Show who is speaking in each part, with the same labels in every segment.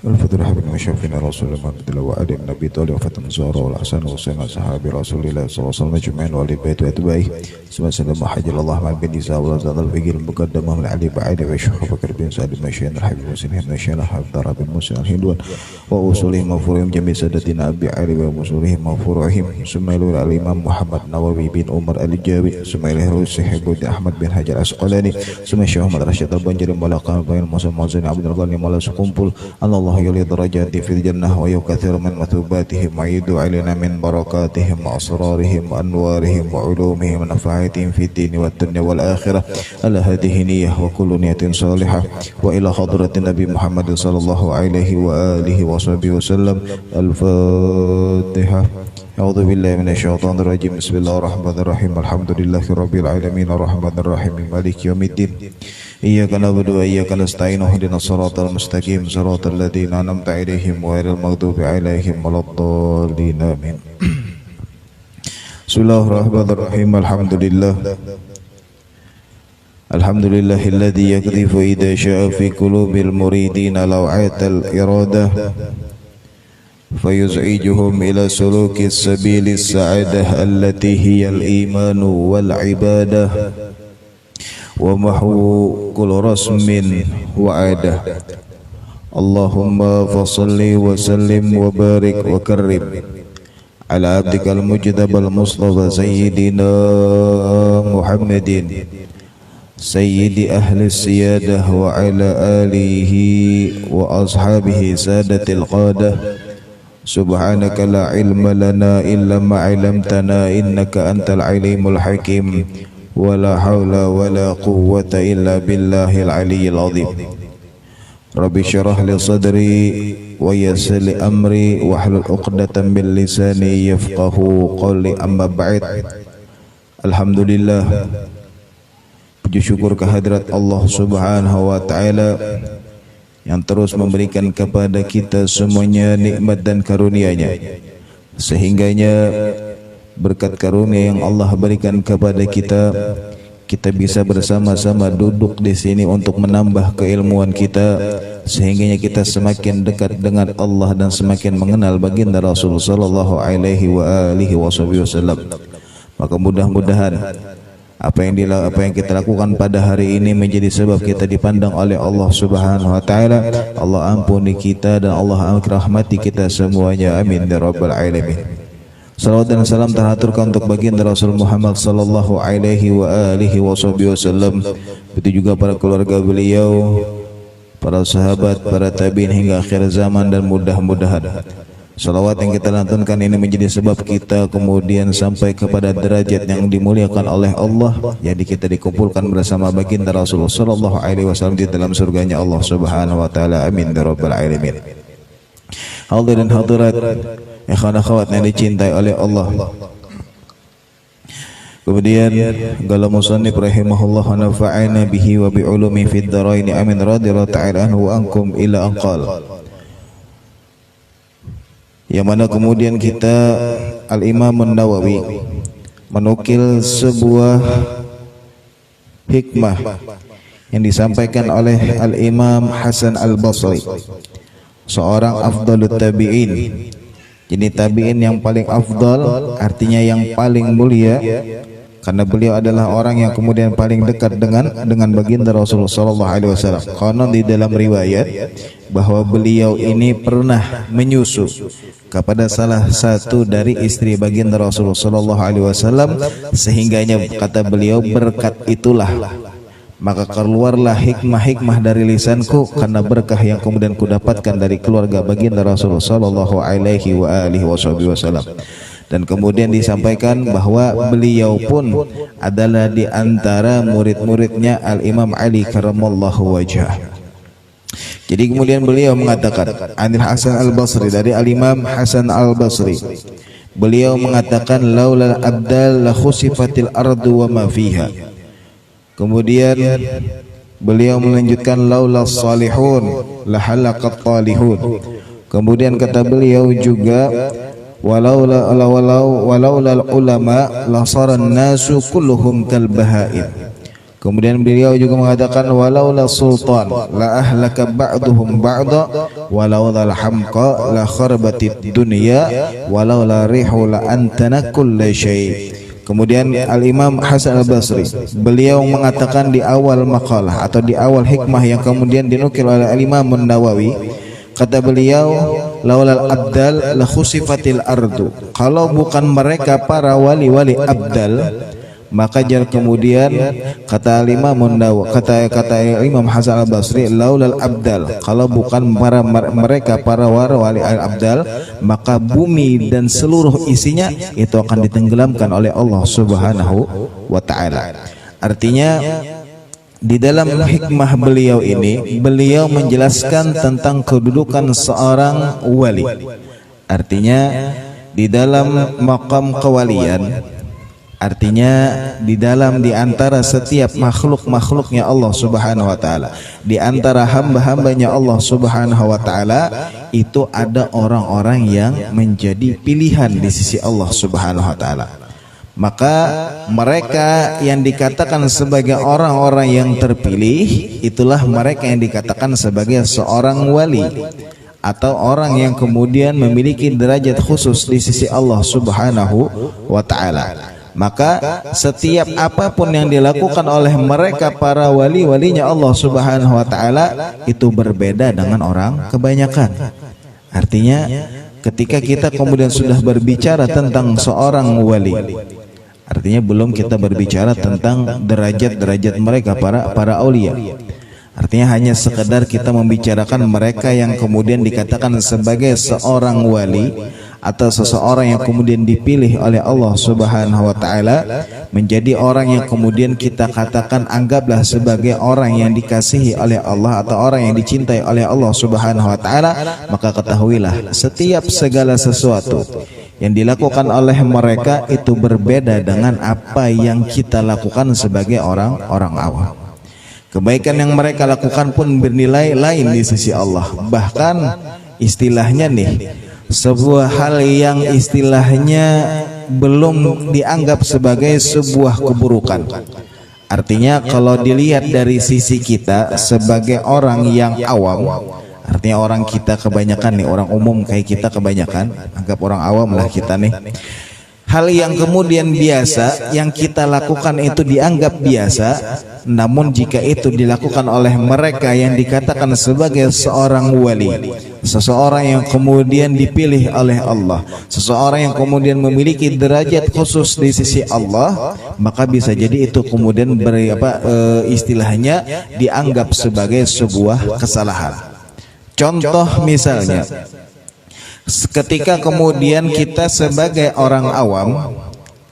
Speaker 1: الفتح بن مشافين رسول الله محمد وعلي النبي طالب فتن زهر والحسن وحسين صحابي رسول الله صلى الله عليه وسلم اجمعين وعلي بيت واتباعه ثم سلم حجل الله مع بن نساء والازاد الفقير المقدمه من علي بعيد وشيخ بكر بن سعد بن شين الحبيب مسلم بن شين حفظ بن موسى الهندوان واصولهم وفروعهم جميع سادتنا ابي علي ومصولهم وفروعهم ثم الى الامام محمد نووي بن عمر الجابي ثم الى الصحيح بن احمد بن حجر العسقلاني ثم الشيخ محمد رشيد البنجري ملاقا بين موسى موزن عبد الله مولا سقمبل الله يلي درجات في الجنة ويكثر من مثوباتهم ويعيد علينا من بركاتهم وأسرارهم وأنوارهم وعلومهم ونفعاتهم في الدين والدنيا والآخرة على هذه نية وكل نية صالحة وإلى حضرة النبي محمد صلى الله عليه وآله وصحبه وسلم. الفاتحة. أعوذ بالله من الشيطان الرجيم. بسم الله الرحمن الرحيم. الحمد لله رب العالمين الرحمن الرحيم مالك يوم الدين. إياك نعبد وإياك نستعين اهدنا الصراط المستقيم صراط الذين أنعمت عليهم غير المغضوب عليهم ولا الضالين آمين. بسم الله الرحمن الرحيم. الحمد لله الذي يقذف إذا شاء في قلوب المريدين لوعة الإرادة فيزعجهم إلى سلوك السبيل السعادة التي هي الإيمان والعبادة ومحو كل رسم وعادة. اللهم فصل وسلم وبارك وكرم على عبدك المجتبى المصطفى سيدنا محمد سيد أهل السيادة وعلى آله وأصحابه سادة القادة. سبحانك لا علم لنا إلا ما علمتنا إنك أنت العليم الحكيم ولا حول ولا قوة إلا بالله العلي العظيم. رب اشرح لي صدري ويسر لي أمري واحلل عقدة من لساني يفقه قولي. أما بعد. Alhamdulillah, puji syukur kehadirat Allah Subhanahu wa taala yang terus memberikan kepada kita semuanya nikmat dan karunia-Nya, sehingganya berkat karunia yang Allah berikan kepada kita, kita bisa bersama-sama duduk di sini untuk menambah keilmuan kita, sehingganya kita semakin dekat dengan Allah dan semakin mengenal baginda Rasul sallallahu alaihi wasallam. Maka mudah-mudahan apa yang kita lakukan pada hari ini menjadi sebab kita dipandang oleh Allah Subhanahu wa taala. Allah ampuni kita dan Allah rahmati kita semuanya. Amin ya rabbal alamin. Salawat dan salam teraturkan untuk baginda Rasul Muhammad sallallahu alaihi wasallam, begitu juga para keluarga beliau, para sahabat, para tabi'in hingga akhir zaman. Dan mudah-mudahan salawat yang kita lantunkan ini menjadi sebab kita kemudian sampai kepada derajat yang dimuliakan oleh Allah, jadi kita dikumpulkan bersama baginda Rasul sallallahu alaihi wasallam di dalam surganya Allah Subhanahu wa taala. Amin ya rabbal alamin. Hadirin hadirat, ikhwan akhwat yang dicintai oleh Allah. Kemudian qala musannif rahimahullah wa nafa'ana bihi wa bi ulumi fid dharain. Amin radhiyallahu ta'ala anhu wa ankum ila anqal. Yang mana kemudian kita Al-Imam An-Nawawi menukil sebuah hikmah yang disampaikan oleh Al-Imam Hasan Al-Basri, seorang afdalut tabi'in. Jadi tabi'in yang paling afdal, artinya yang paling mulia, karena beliau adalah orang yang kemudian paling dekat dengan baginda Rasulullah sallallahu alaihi wasallam. Karena di dalam riwayat bahwa beliau ini pernah menyusu kepada salah satu dari istri baginda Rasulullah sallallahu alaihi wasallam, sehingganya kata beliau, berkat itulah maka keluarlah hikmah-hikmah dari lisanku, karena berkah yang kemudian kudapatkan dari keluarga baginda Rasulullah sallallahu alaihi wasallam. Dan kemudian disampaikan bahwa beliau pun adalah di antara murid-muridnya Al-Imam Ali karamallahu wajhah. Jadi kemudian beliau mengatakan, Anil Hasan Al-Basri, dari Al-Imam Hasan Al-Basri, beliau mengatakan, laulal abdal la khusifatil ardu wa ma fiha. Kemudian beliau melanjutkan, laulas salihun la halaqat talihun. Kemudian kata beliau juga, walaulal ulama la saran nasu kulluhum kal bahaim. Kemudian beliau juga mengatakan walaula sultan la ahlaka ba'duhum ba'da walaula al-hamqa la kharabatid dunya walaula rihu la antana kulli syai. Kemudian Al-Imam Hasan Al-Basri beliau mengatakan di awal makalah atau di awal hikmah yang kemudian dinukil oleh Al-Imam An-Nawawi, kata beliau laulal abdal la khusifatil ardu, kalau bukan mereka para wali-wali abdal maka jar kemudian kata Imam An-Nawawi, kata Imam Hasan Al-Basri laulal abdal, kalau bukan mereka para wali al-abdal maka bumi dan seluruh isinya itu akan ditenggelamkan oleh Allah Subhanahu wa taala. Artinya di dalam hikmah beliau ini beliau menjelaskan tentang kedudukan seorang wali. Artinya di dalam maqam kewalian, artinya di antara setiap makhluknya Allah Subhanahu wa taala, di antara hamba-hambanya Allah Subhanahu wa taala itu ada orang-orang yang menjadi pilihan di sisi Allah Subhanahu wa taala. Maka mereka yang dikatakan sebagai orang-orang yang terpilih itulah mereka yang dikatakan sebagai seorang wali atau orang yang kemudian memiliki derajat khusus di sisi Allah Subhanahu wa taala. Maka setiap apapun yang dilakukan oleh mereka para wali-walinya Allah Subhanahu wa taala itu berbeda dengan orang kebanyakan. Artinya ketika kita kemudian sudah berbicara tentang seorang wali, artinya belum kita berbicara tentang derajat-derajat mereka para aulia. Artinya hanya sekedar kita membicarakan mereka yang kemudian dikatakan sebagai seorang wali atau seseorang yang kemudian dipilih oleh Allah Subhanahu wa taala menjadi orang yang kemudian kita katakan anggaplah sebagai orang yang dikasihi oleh Allah atau orang yang dicintai oleh Allah Subhanahu wa taala, maka ketahuilah setiap segala sesuatu yang dilakukan oleh mereka itu berbeda dengan apa yang kita lakukan sebagai orang-orang awam. Kebaikan yang mereka lakukan pun bernilai lain di sisi Allah. Bahkan istilahnya nih, sebuah hal yang istilahnya belum dianggap sebagai sebuah keburukan. Artinya kalau dilihat dari sisi kita sebagai orang yang awam, artinya orang kita kebanyakan nih, orang umum kayak kita kebanyakan, anggap orang awam lah kita nih. Hal yang kemudian biasa yang kita lakukan itu dianggap biasa, namun jika itu dilakukan oleh mereka yang dikatakan sebagai seorang wali, seseorang yang kemudian dipilih oleh Allah, seseorang yang kemudian memiliki derajat khusus di sisi Allah, maka bisa jadi itu kemudian istilahnya dianggap sebagai sebuah kesalahan. Contoh misalnya, ketika kemudian kita sebagai orang awam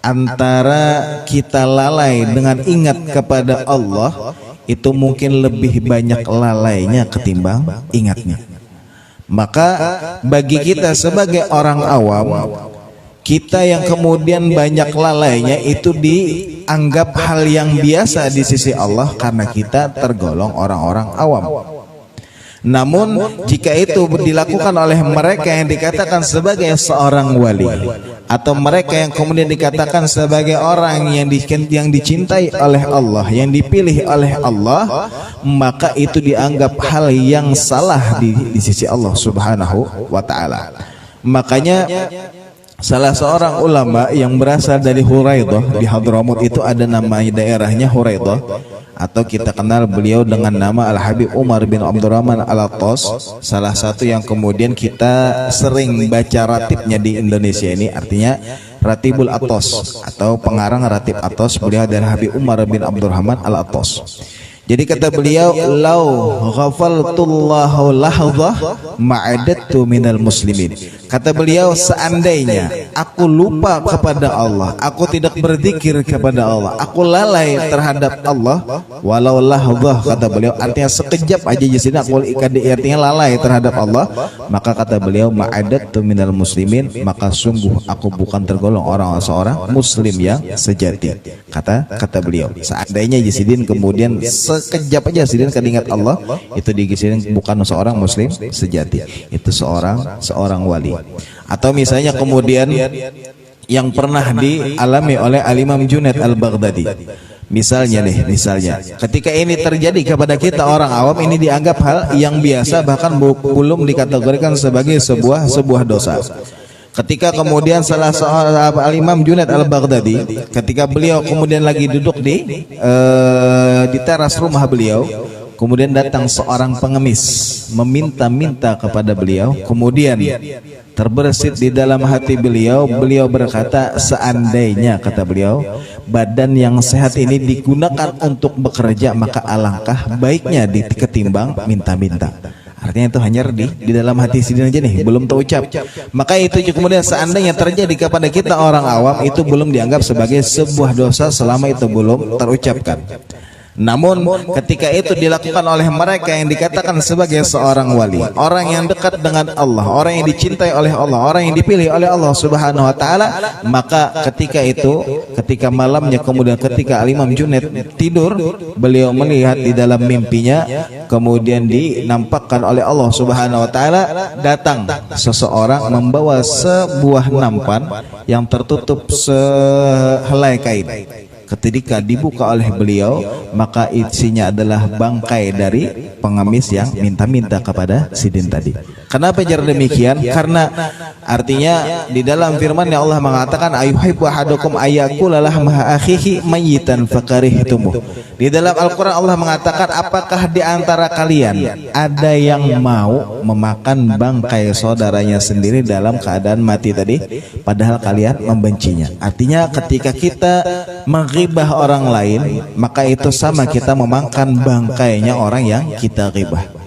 Speaker 1: antara kita lalai dengan ingat kepada Allah, itu mungkin lebih banyak lalainya ketimbang ingatnya. Maka bagi kita sebagai orang awam, kita yang kemudian banyak lalainya itu dianggap hal yang biasa di sisi Allah karena kita tergolong orang-orang awam. Namun jika itu dilakukan oleh mereka yang dikatakan sebagai seorang wali atau mereka yang kemudian dikatakan sebagai orang yang dicintai oleh Allah, yang dipilih oleh Allah, maka itu dianggap hal yang salah di sisi Allah Subhanahu wa taala. Makanya salah seorang ulama yang berasal dari Huraidah di Hadramut itu ada nama daerahnya Huraidah, atau kita kenal beliau dengan nama Al-Habib Umar bin Abdurrahman Al-Attas, salah satu yang kemudian kita sering baca ratibnya di Indonesia ini, artinya Ratibul Attas atau pengarang Ratib Attas. Beliau adalah Habib Umar bin Abdurrahman Al-Attas. Jadi kata beliau, lau ghafaltullahu lahzah ma'adattu minal muslimin. Kata beliau, seandainya aku lupa kepada Allah, aku tidak berzikir kepada Allah, aku lalai terhadap Allah, walau lahzah, kata beliau, artinya sekejap aja di sini aku artinya lalai terhadap Allah, maka kata beliau ma'adattu minal muslimin, maka sungguh aku bukan tergolong seorang muslim yang sejati. Kata beliau, seandainya Yazidin kemudian sekejap aja Yazidin keingat Allah, itu di Yazidin bukan seorang muslim sejati, itu seorang wali. Atau misalnya kemudian yang pernah dialami oleh Al-Imam Junaid Al-Baghdadi, Misalnya ketika ini terjadi kepada kita orang awam, ini dianggap hal yang biasa, bahkan belum dikategorikan sebagai sebuah dosa. Ketika kemudian salah seorang Al-Imam Junaid Al-Baghdadi, ketika beliau kemudian lagi duduk di teras rumah beliau, kemudian datang seorang pengemis meminta-minta kepada beliau, kemudian terbersit di dalam hati beliau, beliau berkata, seandainya, kata beliau, badan yang sehat ini digunakan untuk bekerja, maka alangkah baiknya ketimbang minta-minta. Artinya itu hanya di dalam hati sendiri aja nih, belum terucap. Maka itu kemudian seandainya terjadi kepada kita orang awam, itu belum dianggap sebagai sebuah dosa selama itu belum terucapkan. Namun ketika itu dilakukan oleh mereka yang dikatakan sebagai seorang wali, orang yang dekat dengan Allah, orang yang dicintai oleh Allah, orang yang dipilih oleh Allah Subhanahu wa taala, maka ketika malamnya kemudian ketika Al-Imam Junaid tidur, beliau melihat di dalam mimpinya, kemudian dinampakkan oleh Allah Subhanahu wa taala, datang seseorang membawa sebuah nampan yang tertutup sehelai kain. Ketika dibuka oleh beliau, maka isinya adalah bangkai dari pengemis yang minta-minta kepada sidin tadi. Kenapa jadi demikian? Karena artinya di dalam firman yang Allah mengatakan, ayuhibbu ahadukum ayyakula lahma akhihi mayyitan fakarihtumuh. Di dalam Al-Quran Allah mengatakan, apakah di antara kalian ada yang mau memakan bangkai saudaranya sendiri dalam keadaan mati tadi, padahal kalian membencinya. Artinya ketika kita menghibah orang lain, maka itu sama kita memakan bangkainya orang yang kita ghibah.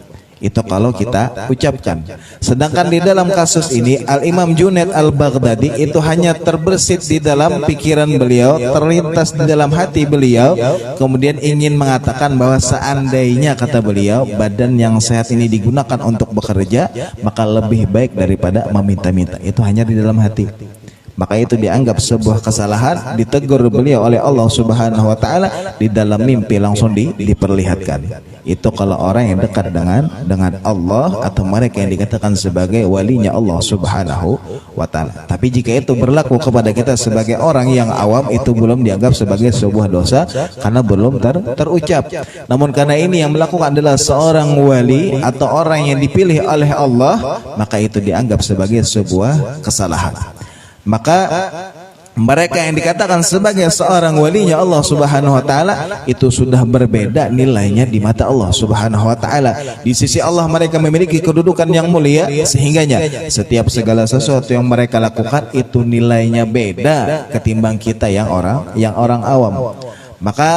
Speaker 1: Itu kalau kita ucapkan. Sedangkan di dalam kasus ini Al-Imam Junaid Al-Baghdadi itu hanya terbersit di dalam pikiran beliau, terlintas di dalam hati beliau, kemudian ingin mengatakan bahwa seandainya, kata beliau, badan yang sehat ini digunakan untuk bekerja, maka lebih baik daripada meminta-minta. Itu hanya di dalam hati. Maka itu dianggap sebuah kesalahan, ditegur beliau oleh Allah Subhanahu wa taala, di dalam mimpi langsung diperlihatkan. Itu kalau orang yang dekat dengan Allah atau mereka yang dikatakan sebagai walinya Allah Subhanahu wa taala. Tapi jika itu berlaku kepada kita sebagai orang yang awam, itu belum dianggap sebagai sebuah dosa karena belum terucap. Namun karena ini yang melakukan adalah seorang wali atau orang yang dipilih oleh Allah, maka itu dianggap sebagai sebuah kesalahan. Maka mereka yang dikatakan sebagai seorang walinya Allah Subhanahu wa taala, itu sudah berbeda nilainya di mata Allah Subhanahu wa taala. Di sisi Allah mereka memiliki kedudukan yang mulia, sehingganya setiap segala sesuatu yang mereka lakukan itu nilainya beda ketimbang kita yang orang awam. Maka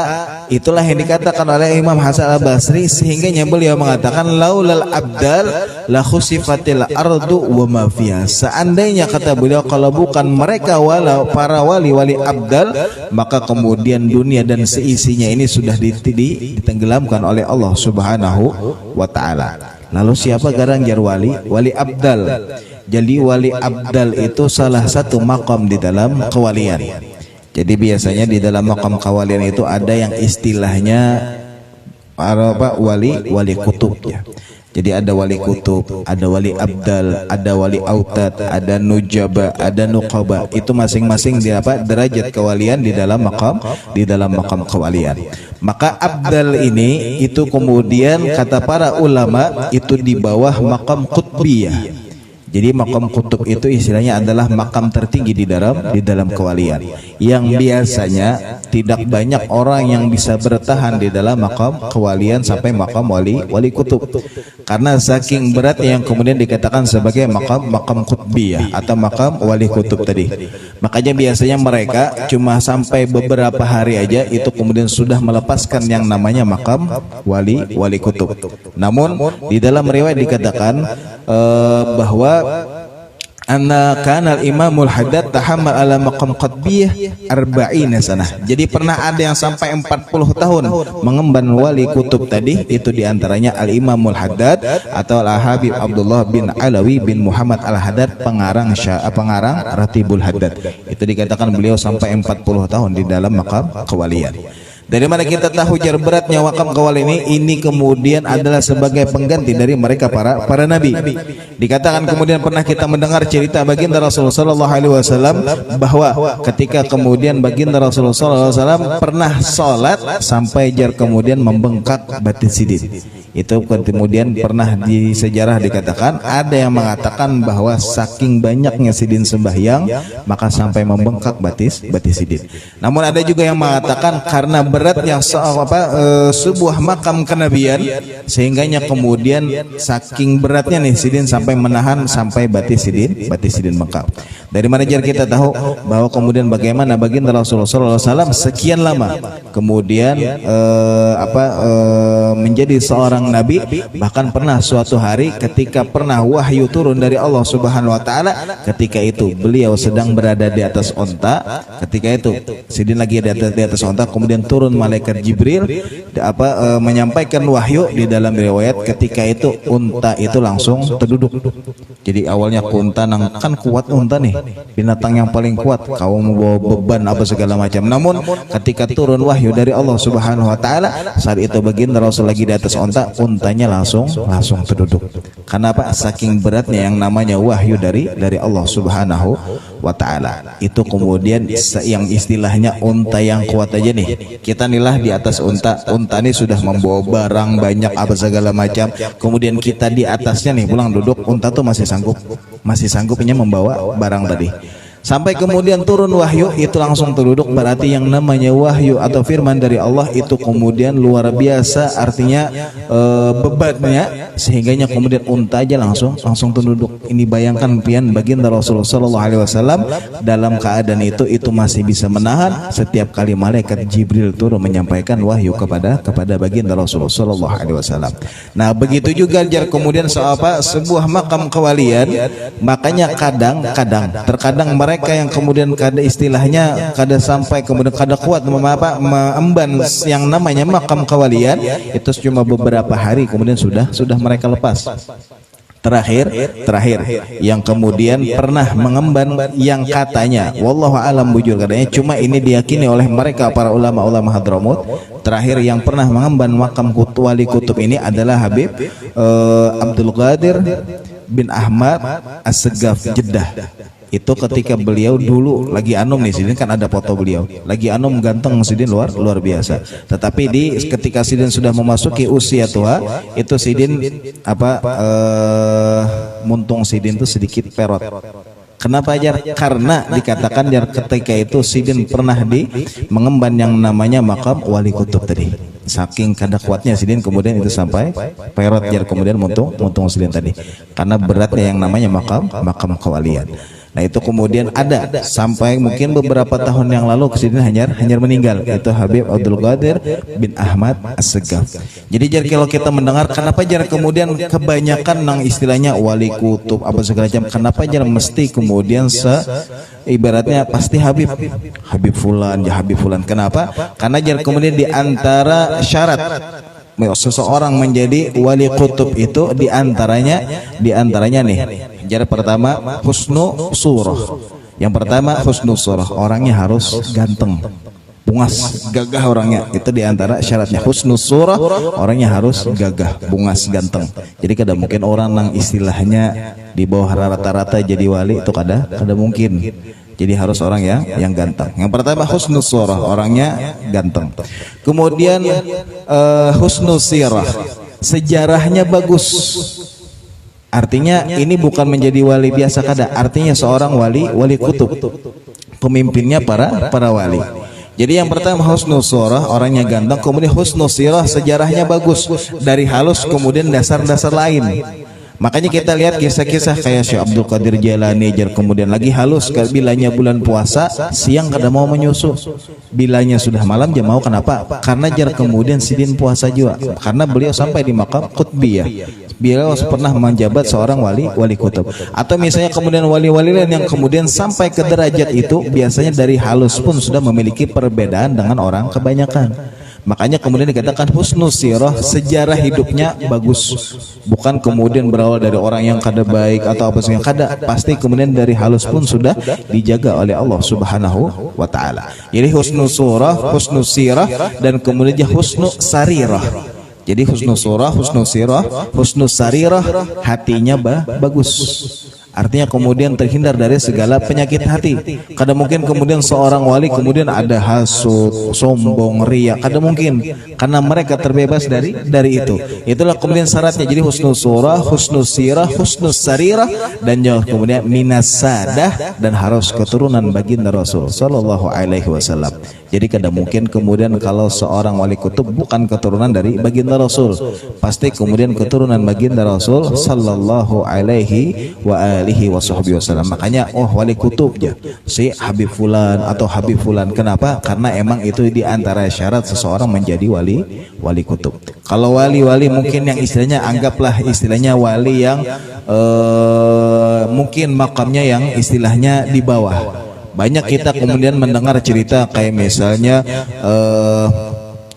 Speaker 1: itulah yang dikatakan oleh Imam Hasan Al-Basri, sehingganya beliau mengatakan, laulal abdal la khusifatil ardu wa ma fiha. Seandainya, kata beliau, kalau bukan mereka walau para wali-wali abdal, maka kemudian dunia dan seisinya ini sudah ditenggelamkan oleh Allah Subhanahu wa taala. Lalu siapa garang jar wali? Wali abdal. Jadi wali abdal itu salah satu makam di dalam kewalian. Jadi biasanya di dalam makam kewalian itu ada yang istilahnya wali kutub ya. Jadi ada wali kutub, ada wali abdal, ada wali autad, ada nujaba, ada nuqaba. Itu masing-masing di derajat kewalian di dalam makam kewalian. Maka abdal ini itu kemudian kata para ulama itu di bawah makam qutbiyah. Jadi makam kutub itu istilahnya adalah makam tertinggi di dalam kewalian, yang biasanya tidak banyak orang yang bisa bertahan di dalam makam kewalian sampai makam wali kutub, karena saking beratnya yang kemudian dikatakan sebagai makam kutbiyah atau makam wali kutub tadi. Makanya biasanya mereka cuma sampai beberapa hari aja itu kemudian sudah melepaskan yang namanya makam wali kutub. Namun di dalam riwayat dikatakan bahwa anna kana al-imamul haddad tahammal ala maqam qutbiyah 40 sanah. Jadi pernah ada yang sampai 40 tahun mengemban wali kutub tadi, itu diantaranya al-imamul haddad atau al-habib Abdullah bin Alawi bin Muhammad al-Haddad, pengarang Ratibul Haddad. Itu dikatakan beliau sampai 40 tahun di dalam maqam kewalian. Dari mana kita tahu jar beratnya wakaf kawal ini kemudian adalah sebagai pengganti dari mereka para nabi. Dikatakan kemudian pernah kita mendengar cerita baginda Rasulullah sallallahu alaihi wasallam bahwa ketika kemudian baginda Rasulullah sallallahu alaihi wasallam pernah salat sampai jar kemudian membengkak batin sidin. Itu kemudian pernah di sejarah dikatakan ada yang mengatakan bahwa saking banyaknya sidin sembahyang maka sampai membengkak batis sidin. Namun ada juga yang mengatakan karena beratnya sebuah makam kenabian sehingganya kemudian saking beratnya nih sidin sampai menahan sampai batis sidin bengkak. Dari mana jar kita tahu bahwa kemudian bagaimana baginda Rasulullah SAW sekian lama kemudian menjadi seorang nabi, bahkan pernah suatu hari ketika pernah wahyu turun dari Allah Subhanahu wa taala, ketika itu beliau sedang berada di atas onta, ketika itu sidin lagi di atas onta, kemudian turun malaikat Jibril menyampaikan wahyu. Di dalam riwayat ketika itu unta itu langsung terduduk. Jadi awalnya unta kan kuat unta nih, binatang yang paling kuat, kau membawa beban apa segala macam. Namun ketika turun wahyu dari Allah Subhanahu wa taala, saat itu baginda Rasul lagi di atas onta, untanya langsung terduduk. Kenapa? Saking beratnya yang namanya wahyu dari Allah Subhanahu wa taala. Itu kemudian yang istilahnya unta yang kuat aja nih. Kita nilah di atas unta ini sudah membawa barang banyak apa segala macam. Kemudian kita di atasnya nih pulang duduk, unta tuh masih sanggupnya membawa barang tadi. Sampai kemudian turun wahyu itu langsung terduduk. Berarti yang namanya wahyu atau firman dari Allah itu kemudian luar biasa, artinya bebannya sehingganya kemudian unta aja langsung terduduk. Ini bayangkan pian baginda Rasulullah sallallahu alaihi wasallam dalam keadaan itu masih bisa menahan setiap kali malaikat Jibril turun menyampaikan wahyu kepada baginda Rasulullah sallallahu alaihi wasallam. Nah, begitu juga jar kemudian sebuah makam kewalian, makanya terkadang mereka yang kemudian kada istilahnya kada sampai kemudian kada kuat mengemban yang namanya makam kewalian, itu cuma beberapa hari kemudian sudah mereka lepas. Terakhir yang kemudian pernah mengemban yang katanya wallahu alam bujur katanya cuma ini diyakini oleh mereka para ulama Hadramut, terakhir yang pernah mengemban makam wali kutub ini adalah Habib Abdul Qadir bin Ahmad As-Segaf Jeddah. Itu ketika beliau dulu lagi anum nih, sidin kan ada foto beliau lagi anum, ganteng sidin luar biasa. Tetapi ketika sidin sudah memasuki usia tua, itu sidin muntung sidin itu sedikit perot. Kenapa jar? Karena dikatakan jar ketika itu sidin pernah mengemban yang namanya makam wali kutub tadi. Saking kada kuatnya sidin kemudian itu sampai perot jar kemudian muntung sidin tadi. Karena beratnya yang namanya makam kewalian. Nah, itu kemudian ada sampai mungkin beberapa tahun yang lalu sidin hanyar meninggal. Itu Habib Abdul Qadir bin Ahmad As-Segaf. Jadi jar kalau kita mendengar kenapa jar kemudian kebanyakan nang istilahnya wali kutub apa segala macam, kenapa jar mesti kemudian ibaratnya pasti Habib fulan. Kenapa? Karena jar kemudian di antara syarat seseorang menjadi wali kutub itu diantaranya nih. Jadi pertama husnu surah. Yang pertama husnu surah, orangnya harus ganteng, bungas, gagah orangnya. Itu diantara syaratnya husnu surah, orangnya harus gagah, bungas, ganteng. Jadi kada mungkin orang yang istilahnya di bawah rata-rata jadi wali, itu kada mungkin. Jadi harus orang yang ganteng. Yang pertama husnu surah, orangnya ganteng. Kemudian husnu sirah, sejarahnya bagus. Artinya ini bukan menjadi wali biasa kada, artinya seorang wali kutub, pemimpinnya para wali. Jadi yang pertama husnu surah, orangnya ganteng. Kemudian husnu sirah, sejarahnya bagus, dari halus kemudian dasar-dasar lain. Makanya kita lihat kisah-kisah kayak Syekh Abdul Qadir Jailani, kemudian lagi halus bilanya bulan puasa siang kada mau menyusu, bilanya sudah malam dia mau. Kenapa? Karena kemudian sidin puasa juga, karena beliau sampai di maqam qutbiyah. Beliau pernah menjabat seorang wali kutub. Atau misalnya kemudian wali-wali lain yang kemudian sampai ke derajat itu biasanya dari halus pun sudah memiliki perbedaan dengan orang kebanyakan. Makanya kemudian dikatakan husnus sirah, sejarah hidupnya bagus. Bukan kemudian berawal dari orang yang kada baik atau apa yang kada, pasti kemudian dari halus pun sudah dijaga oleh Allah Subhanahu wa taala. Jadi husnus surah, husnus sirah, dan kemudian husnus sarirah. Jadi husnus surah, husnus sirah, husnus sarirah, hatinya bagus. Artinya kemudian terhindar dari segala penyakit hati. Kadang mungkin kemudian seorang wali kemudian ada hasud, sombong, riya. Kadang mungkin karena mereka terbebas dari itu. Itulah kemudian syaratnya. Jadi husnul surah, husnul sirah, husnul sarirah, dan kemudian minas sadah, dan harus keturunan baginda Rasul sallallahu alaihi wasallam. Jadi kadang mungkin kemudian kalau seorang wali kutub bukan keturunan dari baginda Rasul, pasti kemudian keturunan baginda Rasul sallallahu alaihi wasallam. Makanya wali kutubnya si Habib Fulan atau Habib Fulan. Kenapa? Karena emang itu di antara syarat seseorang menjadi wali kutub. Kalau wali-wali mungkin yang istilahnya, anggaplah istilahnya wali yang mungkin makamnya yang istilahnya di bawah. Banyak kita kemudian mendengar cerita kayak misalnya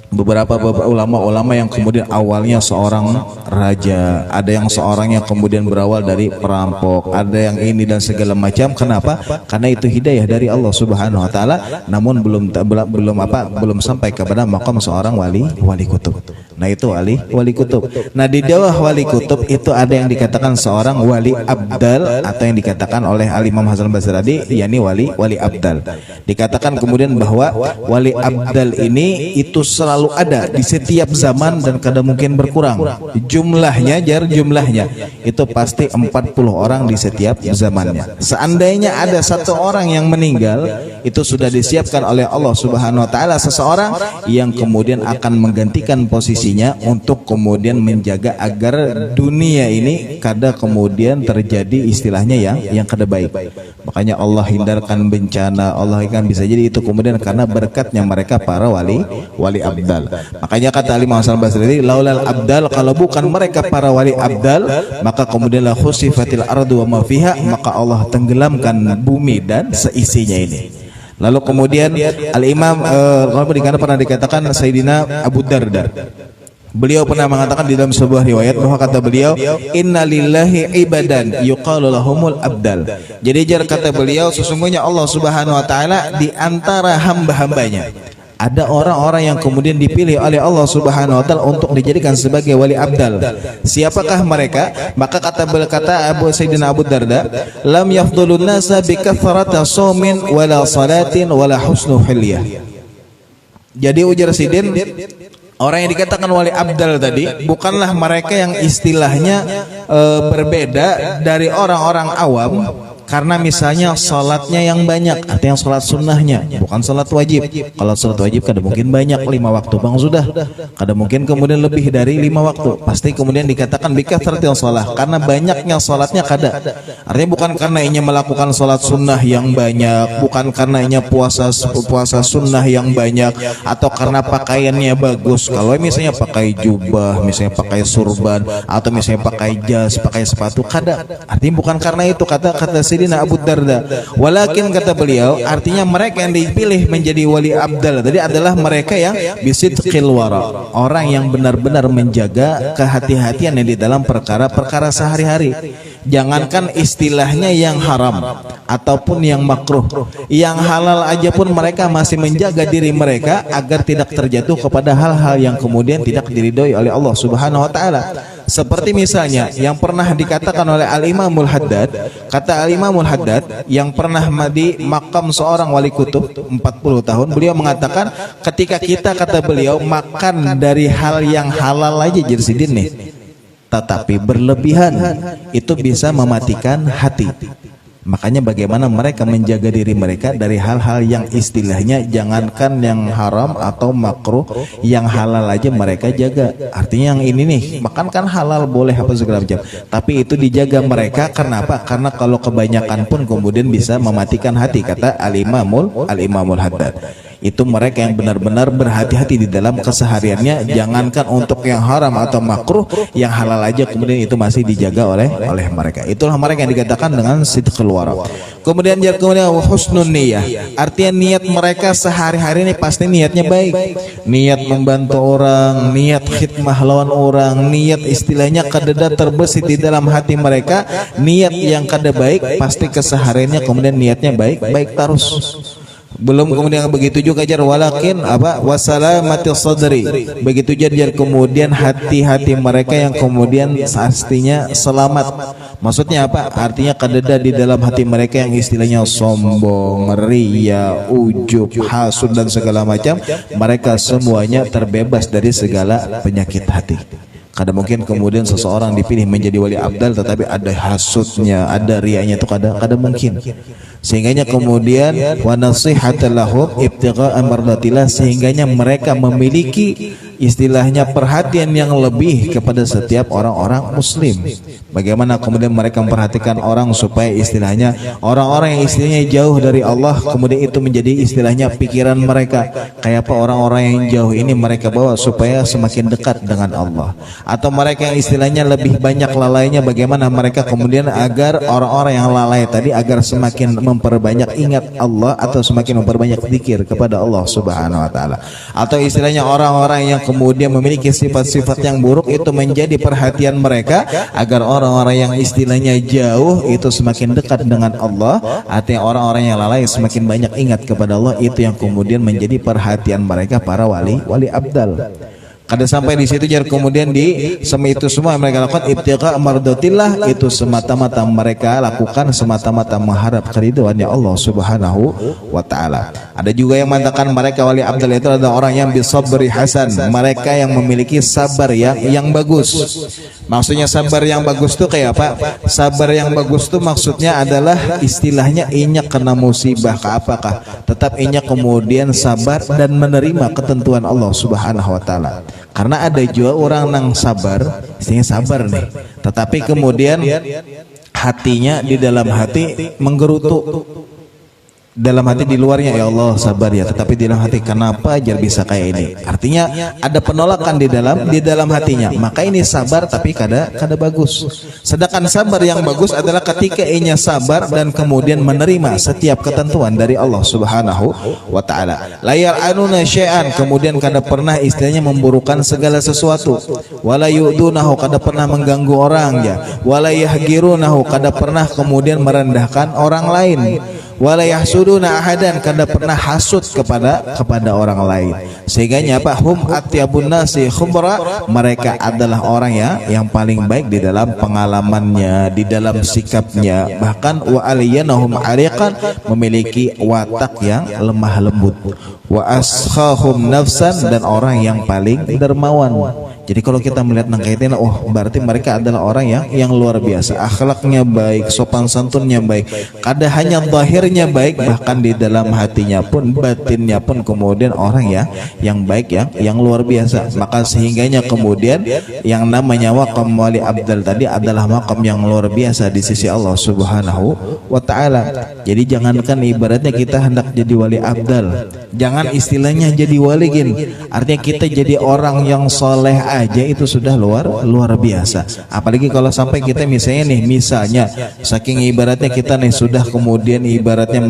Speaker 1: beberapa ulama-ulama yang kemudian awalnya seorang raja, ada yang seorang yang kemudian berawal dari perampok, ada yang ini dan segala macam. Kenapa? Karena itu hidayah dari Allah Subhanahu wa taala, namun belum sampai kepada makam seorang wali kutub. Nah itu wali kutub. Nah di bawah wali kutub itu ada yang dikatakan seorang wali abdal, atau yang dikatakan oleh Al-Imam Hasan Basri, yakni wali abdal. Dikatakan kemudian bahwa wali abdal ini itu selalu ada di setiap zaman dan kadang mungkin berkurang. Jumlahnya itu pasti 40 orang di setiap zamannya. Seandainya ada satu orang yang meninggal, itu sudah disiapkan oleh Allah Subhanahu wa taala seseorang yang kemudian akan menggantikan posisi untuk kemudian menjaga agar dunia ini kada kemudian terjadi istilahnya yang kada baik. Makanya Allah hindarkan bencana, Allah kan bisa jadi itu kemudian karena berkatnya mereka para wali abdal. Makanya kata Imam Hasan Basri, laulal abdal, kalau bukan mereka para wali abdal, maka kemudian la khusifatil ardu wa ma fiha, maka Allah tenggelamkan bumi dan seisinya ini. Lalu kemudian Al-Imam pernah dikatakan Sayyidina Abu Darda, beliau pernah mengatakan di dalam sebuah riwayat bahwa kata beliau, innalillahi ibadan yuqalu lahumul abdal. Jadi kata beliau, sesungguhnya Allah Subhanahu wa taala di antara hamba-hambanya ada orang-orang yang kemudian dipilih oleh Allah Subhanahu wa taala untuk dijadikan sebagai wali abdal. Siapakah mereka? Maka kata Sayyidina Abu Darda, lam yafdulun nasa bi kathrata shaumin wala salatin wala husnu hilyah. Jadi ujar Sidin, orang yang dikatakan wali abdal tadi bukanlah mereka yang istilahnya berbeda dari orang-orang awam, karena misalnya salatnya yang banyak, artinya salat sunnahnya, bukan salat wajib. Kalau salat wajib kadang mungkin banyak 5 waktu bang sudah, kadang mungkin kemudian lebih dari 5 waktu. Pasti kemudian dikatakan bikathratil shalah, karena banyaknya salatnya kada. Artinya bukan karena inya melakukan salat sunnah yang banyak, bukan karena inya puasa sunnah yang banyak, atau karena pakaiannya bagus. Kalau misalnya pakai jubah, misalnya pakai surban, atau misalnya pakai jas, pakai sepatu, kada. Artinya bukan karena itu, kata Sayyidina Abu Darda. Walakin kata beliau, artinya mereka yang dipilih menjadi wali abdal tadi adalah mereka yang bisidqil wara, orang yang benar-benar menjaga kehati-hatian yang di dalam perkara-perkara sehari-hari. Jangankan istilahnya yang haram ataupun yang makruh, yang halal aja pun mereka masih menjaga diri mereka agar tidak terjatuh kepada hal-hal yang kemudian tidak diridhoi oleh Allah Subhanahu wa taala. Seperti misalnya yang pernah dikatakan oleh Al-Imamul Haddad, kata Al-Imamul Haddad yang pernah di makam seorang wali kutub 40 tahun, beliau mengatakan ketika kita, kata beliau, makan dari hal yang halal aja jersidin nih, tetapi berlebihan itu bisa mematikan hati. Makanya bagaimana mereka menjaga diri mereka dari hal-hal yang istilahnya jangankan yang haram atau makruh, yang halal aja mereka jaga. Artinya yang ini nih, makan kan halal boleh apa segala macam, tapi itu dijaga mereka. Kenapa? Karena kalau kebanyakan pun kemudian bisa mematikan hati, kata Al-Imamul Haddad. Itu mereka yang benar-benar berhati-hati di dalam kesehariannya, jangankan untuk yang haram atau makruh, yang halal aja kemudian itu masih dijaga oleh mereka. Itulah mereka yang dikatakan dengan sidqul wara. Kemudian husnun niyah, artinya niat mereka sehari-hari ini pasti niatnya baik, niat membantu orang, niat khidmah lawan orang, niat istilahnya kadeda terbesit di dalam hati mereka, niat yang kada baik pasti kesehariannya kemudian niatnya baik terus. Belum kemudian begitu juga jar walakin wasalamati sadri, begitu jar kemudian hati-hati mereka yang kemudian pastinya selamat. Maksudnya apa? Artinya kadeda di dalam hati mereka yang istilahnya sombong, ria, ujub, hasud dan segala macam, mereka semuanya terbebas dari segala penyakit hati. Kadang mungkin kemudian seseorang dipilih menjadi wali abdal tetapi ada hasudnya, ada rianya, itu kadang mungkin. Sehingganya kemudian wa nasihatal lahum ibtigha'a mardatillah, sehingganya mereka memiliki istilahnya perhatian yang lebih kepada setiap orang-orang muslim. Bagaimana kemudian mereka memperhatikan orang supaya istilahnya orang-orang yang istilahnya jauh dari Allah, kemudian itu menjadi istilahnya pikiran mereka. Kayak apa orang-orang yang jauh ini mereka bawa supaya semakin dekat dengan Allah. Atau mereka yang istilahnya lebih banyak lalainya, bagaimana mereka kemudian agar orang-orang yang lalai tadi agar semakin memperbanyak ingat Allah atau semakin memperbanyak zikir kepada Allah Subhanahu wa taala. Atau istilahnya orang-orang yang kemudian memiliki sifat-sifat yang buruk itu menjadi perhatian mereka agar orang-orang yang istilahnya jauh itu semakin dekat dengan Allah. Artinya orang-orang yang lalai semakin banyak ingat kepada Allah, itu yang kemudian menjadi perhatian mereka para wali abdal. Kada sampai di situ jar kemudian di itu semua mereka lakukan ibtigha' mardatillah, itu semata-mata mereka lakukan semata-mata mengharap keridhaannya Allah Subhanahu wa taala. Ada juga yang mengatakan mereka wali abdal itu adalah orang yang bisabri hasan, mereka yang memiliki sabar yang bagus. Maksudnya sabar yang bagus itu kayak apa? Sabar yang bagus itu maksudnya adalah istilahnya inya kena musibah ke apakah, tetap inya kemudian sabar dan menerima ketentuan Allah Subhanahu wa taala. Karena ada juga orang yang sabar, istilahnya sabar nih, tetapi kemudian hatinya di dalam hati menggerutu. Dalam hati di luarnya ya Allah sabar ya, tetapi di dalam hati kenapa aja bisa kayak ini? Artinya ada penolakan di dalam hatinya. Maka ini sabar tapi kada bagus. Sedangkan sabar yang bagus adalah ketika inya sabar dan kemudian menerima setiap ketentuan dari Allah Subhanahu wa taala. Layar anuna syai'an, kemudian kada pernah istilahnya memburukan segala sesuatu. Wala yu'dunahu, kada pernah mengganggu orang ya. Wala yahgirunahu, kada pernah kemudian merendahkan orang lain. Wala yahsuduna ahadan, kada pernah hasud kepada orang lain. Sehingganya apa? Hum atyabun nasi khubra, mereka adalah orang yang paling baik di dalam pengalamannya, di dalam sikapnya, bahkan wa aliyanahum ariqan, memiliki watak yang lemah lembut. Wa askhahum nafsan, dan orang yang paling dermawan. Jadi kalau kita melihat nangkaitin, oh berarti mereka adalah orang yang luar biasa, akhlaknya baik, sopan santunnya baik, kada hanya zahirnya baik, bahkan di dalam hatinya pun, batinnya pun kemudian orang yang baik, yang luar biasa. Maka sehingganya kemudian yang namanya maqam wali abdal tadi adalah maqam yang luar biasa di sisi Allah Subhanahu wa taala. Jadi jangankan ibaratnya kita hendak jadi wali abdal, jangan istilahnya jadi wali gini, artinya kita jadi orang yang soleh aja itu sudah luar biasa. Apalagi kalau sampai kita misalnya saking ibaratnya kita nih sudah kemudian ibaratnya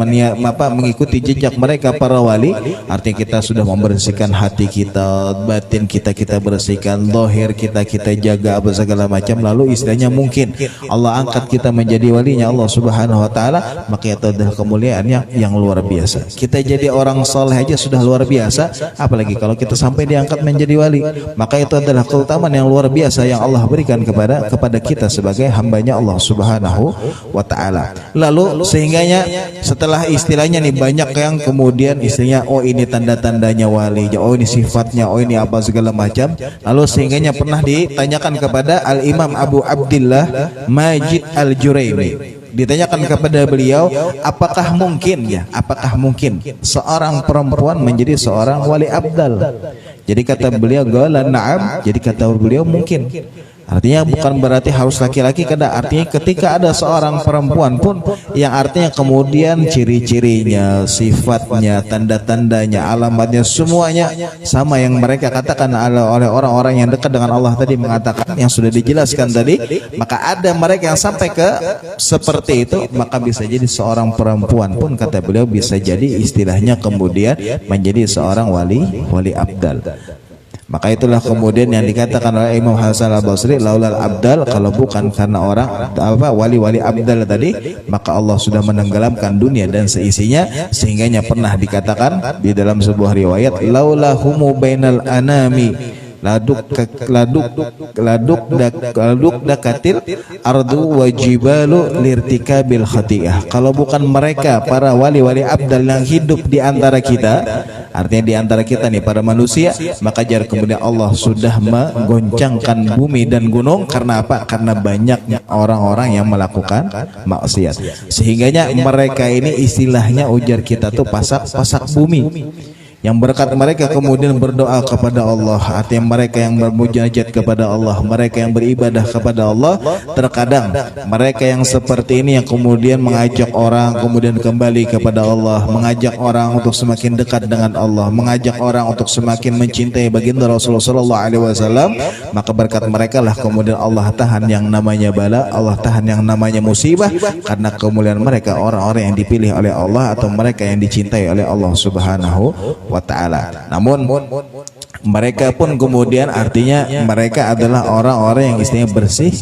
Speaker 1: mengikuti jejak mereka para wali, artinya kita sudah membersihkan hati kita, batin kita bersihkan, zahir kita jaga apa segala macam, lalu istilahnya mungkin Allah angkat kita menjadi walinya Allah Subhanahu wa taala, maka itu adalah kemuliaan yang luar biasa. Kita jadi orang soleh aja sudah luar biasa, apalagi kalau kita sampai diangkat menjadi wali, maka itu adalah keutamaan yang luar biasa yang Allah berikan kepada kita sebagai hambanya Allah Subhanahu wa taala. Lalu sehingganya setelah istilahnya nih banyak yang kemudian istilahnya oh ini tanda-tandanya wali, oh ini sifatnya, oh ini apa segala macam. Lalu sehingganya pernah ditanyakan kepada Al-Imam Abu Abdillah Majid Al-Juraimi, ditanyakan kepada beliau, apakah mungkin seorang perempuan menjadi seorang wali abdal? Jadi kata beliau, qala na'am, jadi kata beliau mungkin. Artinya bukan berarti harus laki-laki, kada artinya ketika ada seorang perempuan pun yang artinya kemudian ciri-cirinya, sifatnya, tanda-tandanya, alamatnya semuanya sama yang mereka katakan oleh orang-orang yang dekat dengan Allah tadi mengatakan yang sudah dijelaskan tadi, maka ada mereka yang sampai ke seperti itu, maka bisa jadi seorang perempuan pun kata beliau bisa jadi istilahnya kemudian menjadi seorang wali abdal. Maka itulah kemudian yang dikatakan oleh Imam Hasan al-Basri, laulal abdal, kalau bukan karena orang wali-wali abdal tadi, maka Allah sudah menenggelamkan dunia dan seisinya. Sehingganya pernah dikatakan di dalam sebuah riwayat, laulahumu bainal anami laduk dakatil ardu wajibalu lirtikabil khati'ah. Kalau bukan mereka para wali-wali abdal yang hidup di antara kita, artinya di antara kita nih para manusia, maka jar kemudian Allah sudah menggoncangkan bumi dan gunung. Karena apa? Karena banyak orang-orang yang melakukan maksiat. Sehingganya mereka ini istilahnya ujar kita tuh pasak bumi. Yang berkat mereka kemudian berdoa kepada Allah, artinya mereka yang bermunajat kepada Allah, mereka yang beribadah kepada Allah. Terkadang mereka yang seperti ini yang kemudian mengajak orang kemudian kembali kepada Allah, mengajak orang untuk semakin dekat dengan Allah, mengajak orang untuk semakin mencintai baginda Rasulullah SAW. Maka berkat mereka lah kemudian Allah tahan yang namanya bala, Allah tahan yang namanya musibah, karena kemuliaan mereka orang-orang yang dipilih oleh Allah atau mereka yang dicintai oleh Allah Subhanahu wa ta'ala. Namun mereka pun kemudian artinya mereka adalah orang-orang yang istilahnya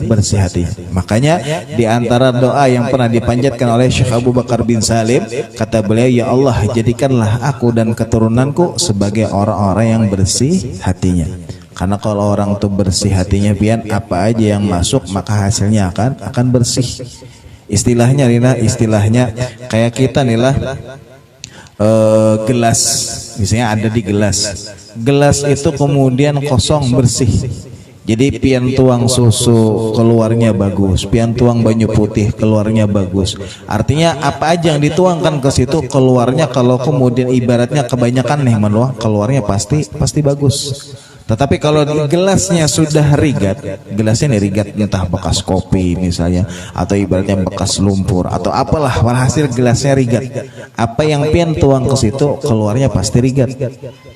Speaker 1: bersih hati. Makanya di antara doa yang pernah dipanjatkan oleh Syekh Abu Bakar bin Salim, kata beliau, ya Allah jadikanlah aku dan keturunanku sebagai orang-orang yang bersih hatinya. Karena kalau orang itu bersih hatinya, pian apa aja yang masuk maka hasilnya akan bersih. Istilahnya kayak kita nih lah, gelas, misalnya ada di gelas itu kemudian kosong bersih, jadi pian tuang susu keluarnya bagus, pian tuang banyu putih keluarnya bagus. Artinya apa aja yang dituangkan ke situ keluarnya, kalau kemudian ibaratnya kebanyakan nih menuang, keluarnya pasti bagus. Tetapi kalau di gelasnya sudah rigat, gelasnya nih rigat entah bekas kopi misalnya, atau ibaratnya bekas lumpur atau apalah, walhasil gelasnya rigat. Apa yang pian tuang ke situ keluarnya pasti rigat.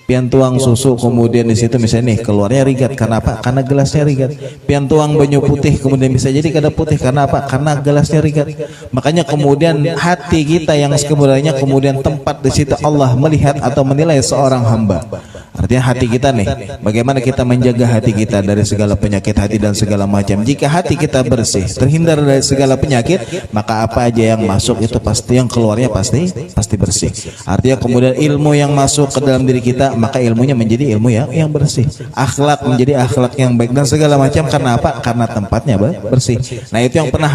Speaker 1: Pian tuang susu kemudian di situ misalnya nih keluarnya rigat, karena apa? Karena gelasnya rigat. Pian tuang banyu putih kemudian bisa jadi kada putih, karena apa? Karena gelasnya rigat. Makanya kemudian hati kita yang sebenarnya kemudian tempat di situ Allah melihat atau menilai seorang hamba. Artinya hati kita nih, bagaimana kita menjaga hati kita dari segala penyakit hati dan segala macam. Jika hati kita bersih, terhindar dari segala penyakit, maka apa aja yang masuk itu pasti, yang keluarnya pasti bersih. Artinya kemudian ilmu yang masuk ke dalam diri kita, maka ilmunya menjadi ilmu yang bersih. Akhlak menjadi akhlak yang baik dan segala macam. Karena apa? Karena tempatnya bersih. Nah itu yang pernah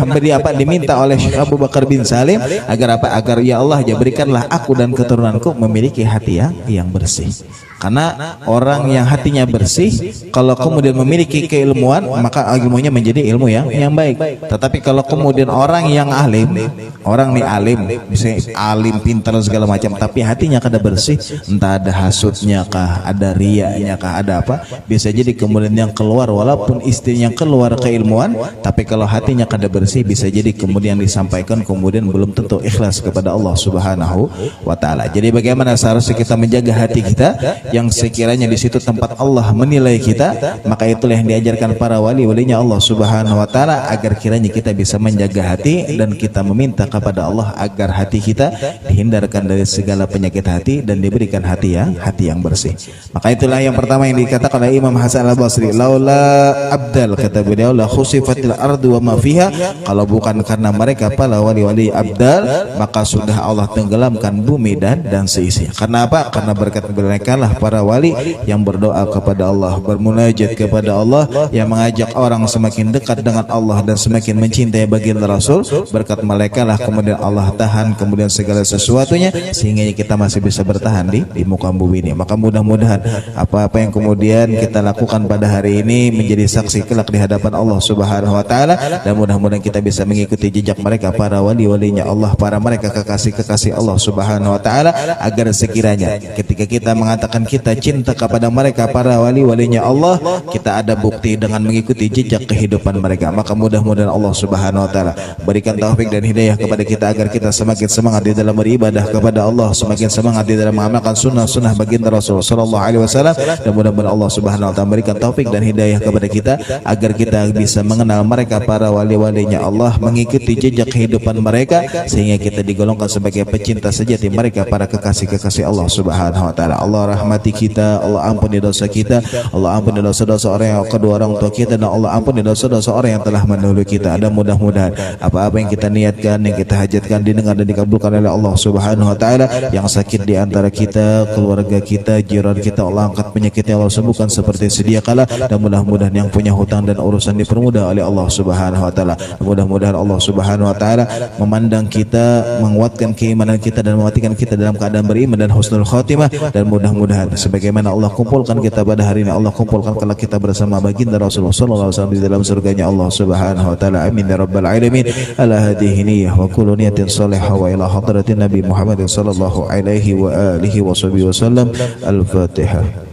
Speaker 1: diminta oleh Syekh Abu Bakar bin Salim, agar apa? Agar ya Allah ya berikanlah aku dan keturunanku memiliki hati yang bersih. Karena orang yang hatinya bersih, kalau kemudian memiliki keilmuan, maka ilmunya menjadi ilmu yang baik. Tetapi kalau kemudian orang yang alim, orang nih alim, misalnya alim pintar segala macam, tapi hatinya kada bersih, entah ada hasutnya kah, ada riyanya kah, ada apa, bisa jadi kemudian yang keluar walaupun istrinya keluar keilmuan, tapi kalau hatinya kada bersih, bisa jadi kemudian disampaikan kemudian belum tentu ikhlas kepada Allah Subhanahu wa ta'ala. Jadi bagaimana seharusnya kita menjaga hati kita yang sekiranya di situ tempat Allah menilai kita, maka itulah yang diajarkan para wali-walinya Allah Subhanahu wa ta'ala, agar kiranya kita bisa menjaga hati dan kita meminta kepada Allah agar hati kita dihindarkan dari segala penyakit hati dan diberikan hati yang bersih. Maka itulah yang pertama yang dikatakan oleh Imam Hasan al-Basri, laula abdal, kata beliau, la khusifatil ardu wa ma fiha, kalau bukan karena mereka para wali-wali abdal, maka sudah Allah tenggelamkan bumi dan seisinya. Karena apa? Karena berkat mereka lah para wali yang berdoa kepada Allah, bermunajat kepada Allah, yang mengajak orang semakin dekat dengan Allah dan semakin mencintai baginda Rasul. Berkat mereka lah kemudian Allah tahan kemudian segala sesuatunya, sehingga kita masih bisa bertahan di muka bumi ini. Maka mudah-mudahan apa-apa yang kemudian kita lakukan pada hari ini menjadi saksi kelak di hadapan Allah Subhanahu wa ta'ala, dan mudah-mudahan kita bisa mengikuti jejak mereka para wali-walinya Allah, para mereka kekasih-kekasih Allah Subhanahu wa ta'ala, agar sekiranya ketika kita mengatakan kita cinta kepada mereka para wali-walinya Allah, kita ada bukti dengan mengikuti jejak kehidupan mereka. Maka mudah-mudahan Allah Subhanahu wa taala berikan taufik dan hidayah kepada kita agar kita semakin semangat di dalam beribadah kepada Allah, semakin semangat di dalam mengamalkan sunnah-sunnah baginda Rasul sallallahu alaihi wasallam, dan mudah-mudahan Allah Subhanahu wa taala berikan taufik dan hidayah kepada kita agar kita bisa mengenal mereka para wali-walinya Allah, mengikuti jejak kehidupan mereka sehingga kita digolongkan sebagai pecinta sejati mereka para kekasih-kekasih Allah Subhanahu wa taala. Allah rahmati kita, Allah ampuni dosa kita, Allah ampuni dosa-dosa orang yang kedua orang tua kita, dan Allah ampuni dosa-dosa orang yang telah mendahului kita. Dan mudah-mudahan apa-apa yang kita niatkan, yang kita hajatkan didengar dan dikabulkan oleh Allah Subhanahu wa taala. Yang sakit di antara kita, keluarga kita, jiran kita, Allah angkat penyakitnya, Allah sembuhkan seperti sedia kala. Dan mudah-mudahan yang punya hutang dan urusan dipermudah oleh Allah Subhanahu wa taala. Mudah-mudahan Allah Subhanahu wa taala memandang kita, menguatkan keimanan kita dan mematikan kita dalam keadaan beriman dan husnul khotimah. Dan mudah-mudahan sebagaimana Allah kumpulkan kita pada hari ini, Allah kumpulkan kelak kita bersama baginda Rasulullah sallallahu alaihi wasallam di dalam surganya Allah Subhanahu wa taala. Amin ya rabbal alamin. Ala hadhihi niyyah wa kullu niyatin salihah wa ila hadratin Nabi Muhammad sallallahu alaihi wa alihi wasallam. Al-Fatihah.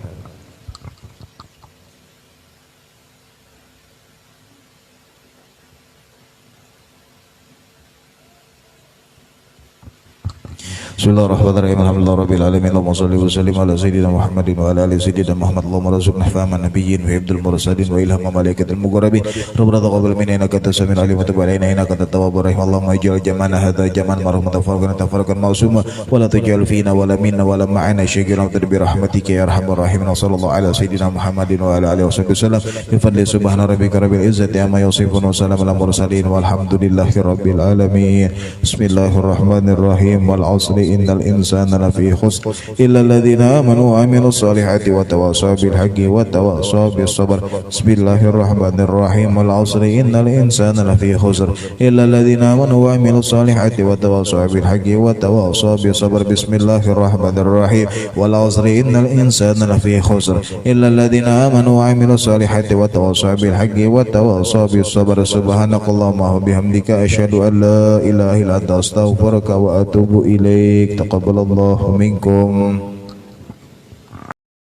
Speaker 1: Bismillahirrahmanirrahim. Alhamdulillahirabbil alamin. Allahumma shalli wa sallim ala sayyidina Muhammadin wa ala ali sayyidina Muhammad. Allahumma rzuqna fahman nabiyyin wa hifdzal mursalin wa ilham malaikatil muqarrabin. Rabbana taqabbal minna innaka antas samiul alim wa tub alaina innaka antat tawwabur rahim. Allahumma ij'al jam'ana hadza jam'an marhumatan tafarraqan ma'suma wa la taj'al fina wa la minna wa la ma'ana syai'an bi rahmatika ya arhamar rahimin. Sallallahu ala sayyidina Muhammadin wa ala alihi wasallam. Bi fadli subhana rabbika rabbil izzati amma yasifun wa salamun alal mursalin walhamdulillahi rabbil alamin. Bismillahirrahmanirrahim. Wal 'asri innal insana lafi khusr illa alladhina amanu wa amilus solihati wa tawasaw bil haqqi wa tawasaw bis sabr. Bismillahirrahmanirrahim. Wal 'asri innal insana lafi khusr illa alladhina amanu wa amilus solihati wa tawasaw bil haqqi wa tawasaw bis sabr. Bismillahirrahmanirrahim. Wal 'asri innal insana lafi khusr illa alladhina amanu wa amilus solihati wa tawasaw bil haqqi wa tawasaw bis sabr. Subhanakallahumma wa bihamdika asyhadu an la ilaha illa anta astaghfiruka wa atubu ilaik. Taqabbalallahu minkum.